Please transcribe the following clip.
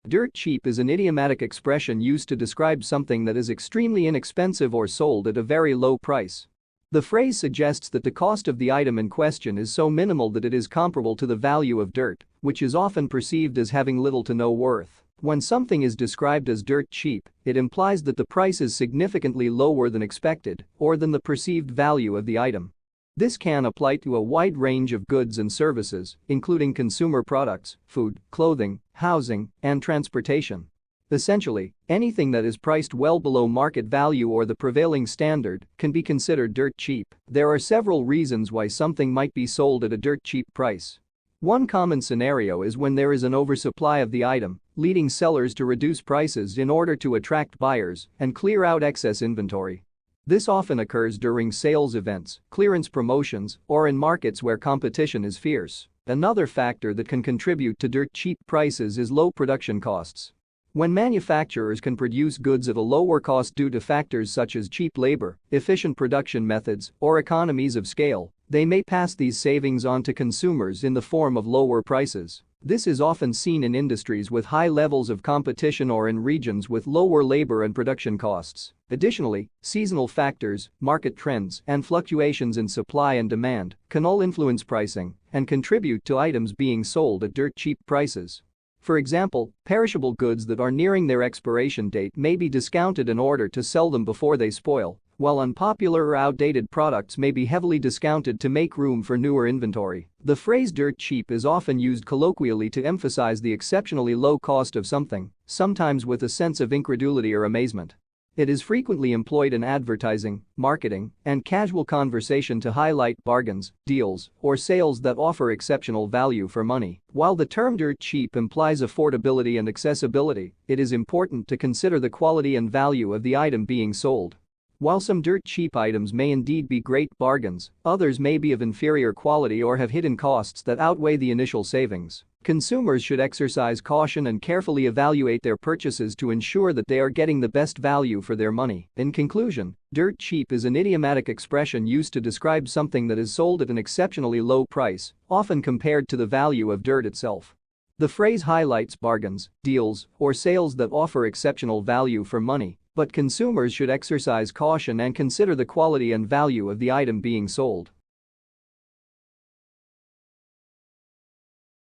Dirt cheap is an idiomatic expression used to describe something that is extremely inexpensive or sold at a very low price. The phrase suggests that the cost of the item in question is so minimal that it is comparable to the value of dirt, which is often perceived as having little to no worth. When something is described as dirt cheap, it implies that the price is significantly lower than expected or than the perceived value of the item. This can apply to a wide range of goods and services, including consumer products, food, clothing, housing, and transportation. Essentially, anything that is priced well below market value or the prevailing standard can be considered dirt cheap. There are several reasons why something might be sold at a dirt cheap price. One common scenario is when there is an oversupply of the item, leading sellers to reduce prices in order to attract buyers and clear out excess inventory. This often occurs during sales events, clearance promotions, or in markets where competition is fierce. Another factor that can contribute to dirt cheap prices is low production costs. When manufacturers can produce goods at a lower cost due to factors such as cheap labor, efficient production methods, or economies of scale, they may pass these savings on to consumers in the form of lower prices. This is often seen in industries with high levels of competition or in regions with lower labor and production costs. Additionally, seasonal factors, market trends, and fluctuations in supply and demand can all influence pricing and contribute to items being sold at dirt cheap prices. For example, perishable goods that are nearing their expiration date may be discounted in order to sell them before they spoil, while unpopular or outdated products may be heavily discounted to make room for newer inventory. The phrase dirt cheap is often used colloquially to emphasize the exceptionally low cost of something, sometimes with a sense of incredulity or amazement. It is frequently employed in advertising, marketing, and casual conversation to highlight bargains, deals, or sales that offer exceptional value for money. While the term dirt cheap implies affordability and accessibility, it is important to consider the quality and value of the item being sold. While some dirt cheap items may indeed be great bargains, others may be of inferior quality or have hidden costs that outweigh the initial savings. Consumers should exercise caution and carefully evaluate their purchases to ensure that they are getting the best value for their money. In conclusion, dirt cheap is an idiomatic expression used to describe something that is sold at an exceptionally low price, often compared to the value of dirt itself. The phrase highlights bargains, deals, or sales that offer exceptional value for money, but consumers should exercise caution and consider the quality and value of the item being sold.